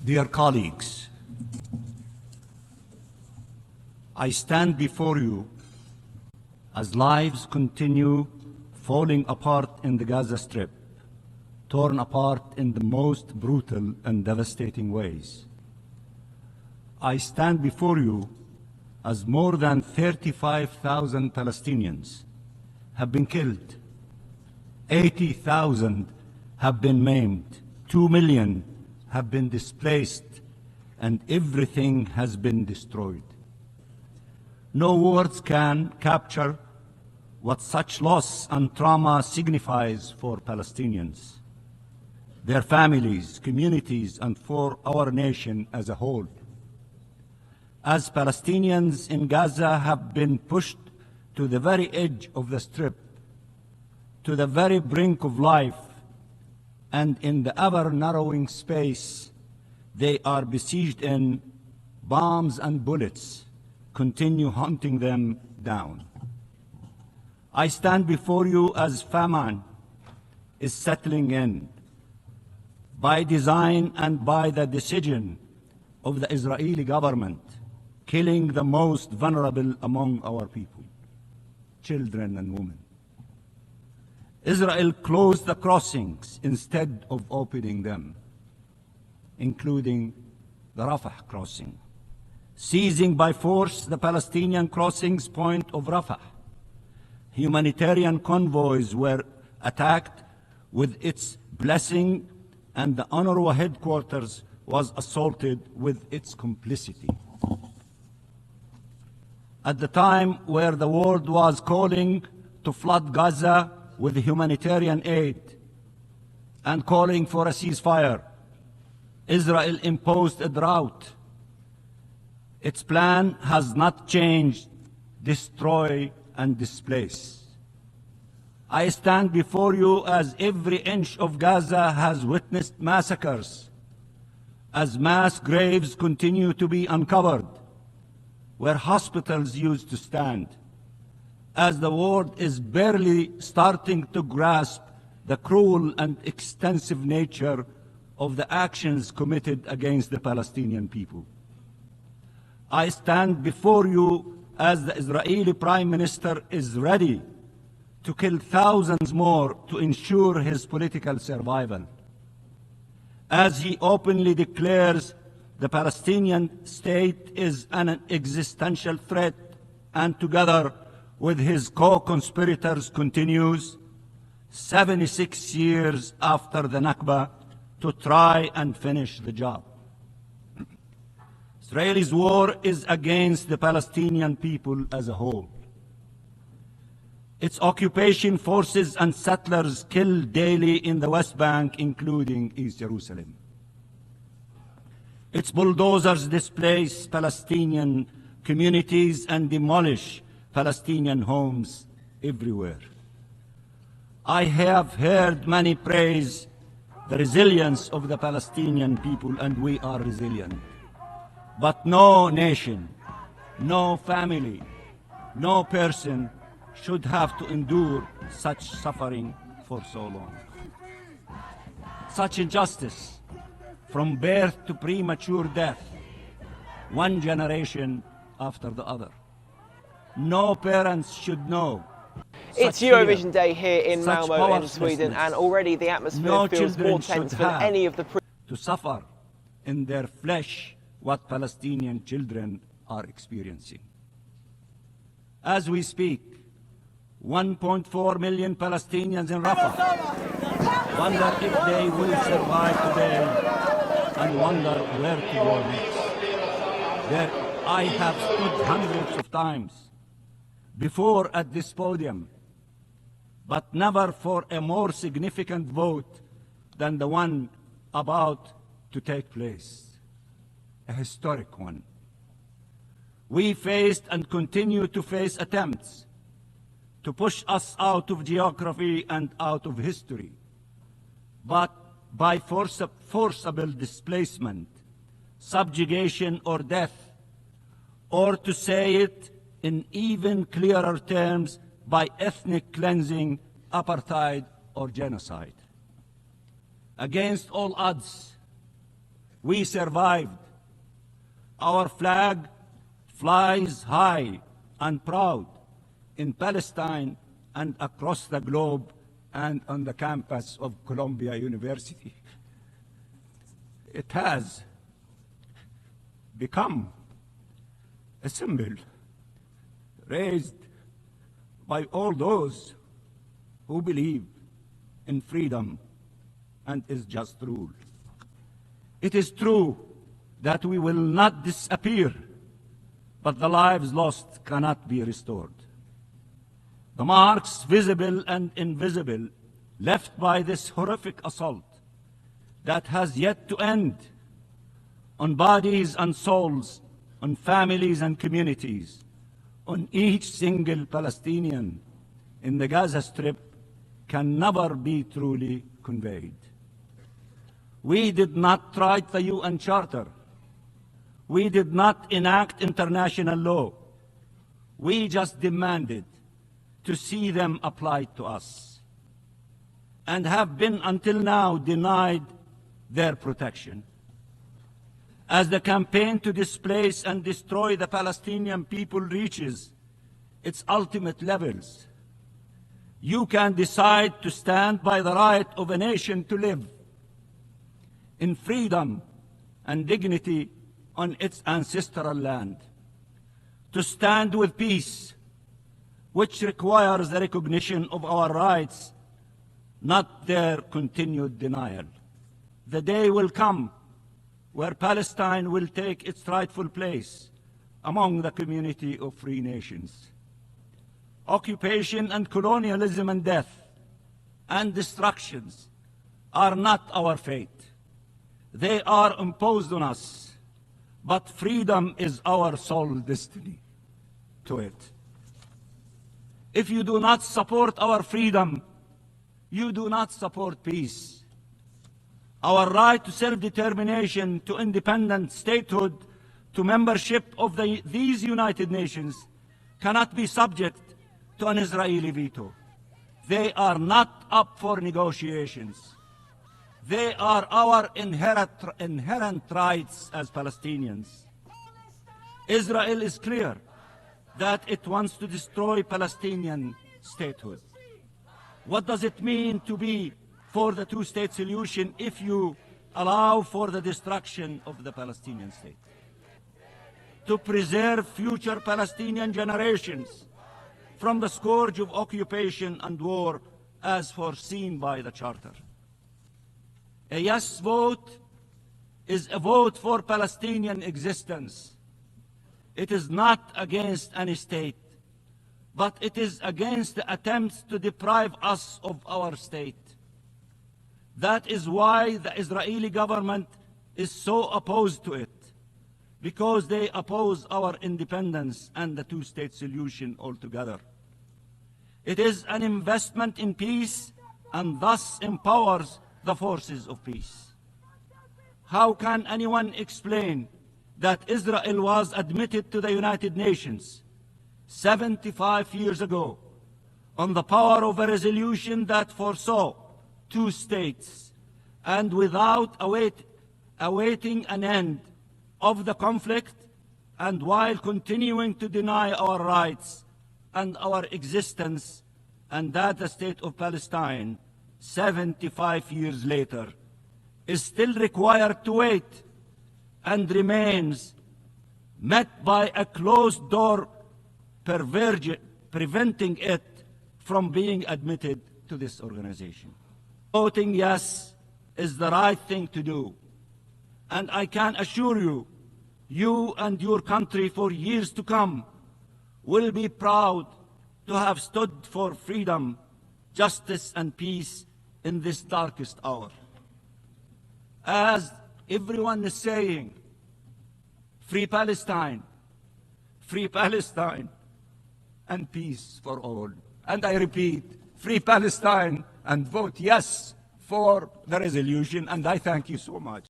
Dear colleagues, I stand before you as lives continue falling apart in the Gaza Strip, torn apart in the most brutal and devastating ways. I stand before you as more than 35,000 Palestinians have been killed, 80,000 have been maimed, 2 million have been displaced, and everything has been destroyed. No words can capture what such loss and trauma signifies for Palestinians, their families, communities, and for our nation as a whole. As Palestinians in Gaza have been pushed to the very edge of the Strip, to the very brink of life, and in the ever-narrowing space they are besieged in, bombs and bullets continue hunting them down. I stand before you as famine is settling in, by design and by the decision of the Israeli government, killing the most vulnerable among our people, children and women. Israel closed the crossings instead of opening them, including the Rafah crossing, seizing by force the Palestinian crossings point of Rafah. Humanitarian convoys were attacked with its blessing, and the UNRWA headquarters was assaulted with its complicity. At the time where the world was calling to flood Gaza with humanitarian aid and calling for a ceasefire, Israel imposed a drought. Its plan has not changed: destroy and displace. I stand before you as every inch of Gaza has witnessed massacres, as mass graves continue to be uncovered where hospitals used to stand, as the world is barely starting to grasp the cruel and extensive nature of the actions committed against the Palestinian people. I stand before you as the Israeli Prime Minister is ready to kill thousands more to ensure his political survival, as he openly declares the Palestinian state is an existential threat, and together with his co-conspirators continues, 76 years after the Nakba, to try and finish the job. Israel's war is against the Palestinian people as a whole. Its occupation forces and settlers kill daily in the West Bank, including East Jerusalem. Its bulldozers displace Palestinian communities and demolish Palestinian homes everywhere. I have heard many praise the resilience of the Palestinian people, and we are resilient. But no nation, no family, no person should have to endure such suffering for so long. Such injustice, from birth to premature death, one generation after the other. No parents should know. It's Eurovision Day here in Malmo in Sweden, and already the atmosphere feels more tense than any of the to suffer in their flesh what Palestinian children are experiencing. As we speak, 1.4 million Palestinians in Rafah wonder if they will survive today, and wonder where to go next. There I have stood hundreds of times before at this podium, but never for a more significant vote than the one about to take place, a historic one. We faced and continue to face attempts to push us out of geography and out of history, but by forcible displacement, subjugation, or death, or to say it in even clearer terms, by ethnic cleansing, apartheid, or genocide. Against all odds, We survived. Our flag flies high and proud in Palestine and across the globe and on the campus of Columbia University. It has become a symbol raised by all those who believe in freedom and its just rule. It is true that we will not disappear, but the lives lost cannot be restored. The marks, visible and invisible, left by this horrific assault that has yet to end on bodies and souls, on families and communities, on each single Palestinian in the Gaza Strip can never be truly conveyed. We did not write the UN Charter. We did not enact international law. We just demanded to see them applied to us, and have been until now denied their protection. As the campaign to displace and destroy the Palestinian people reaches its ultimate levels, you can decide to stand by the right of a nation to live in freedom and dignity on its ancestral land, to stand with peace, which requires the recognition of our rights, not their continued denial. The day will come where Palestine will take its rightful place among the community of free nations. Occupation and colonialism and death and destructions are not our fate. They are imposed on us, but freedom is our sole destiny to it. If you do not support our freedom, you do not support peace. Our right to self-determination, to independent statehood, to membership of these United Nations cannot be subject to an Israeli veto. They are not up for negotiations. They are our inherent rights as Palestinians. Israel is clear that it wants to destroy Palestinian statehood. What does it mean to be for the two-state solution if you allow for the destruction of the Palestinian state? To preserve future Palestinian generations from the scourge of occupation and war as foreseen by the Charter. A yes vote is a vote for Palestinian existence. It is not against any state, but it is against the attempts to deprive us of our state. That is why the Israeli government is so opposed to it, because they oppose our independence and the two-state solution altogether. It is an investment in peace and thus empowers the forces of peace. How can anyone explain that Israel was admitted to the United Nations 75 years ago on the power of a resolution that foresaw two states, and without awaiting an end of the conflict, and while continuing to deny our rights and our existence, and that the state of Palestine, 75 years later, is still required to wait and remains met by a closed door, preventing it from being admitted to this organization. Voting yes is the right thing to do, and I can assure you, you and your country for years to come will be proud to have stood for freedom, justice, and peace in this darkest hour. As everyone is saying, free Palestine, and peace for all. And I repeat, free Palestine, and vote yes for the resolution, and I thank you so much.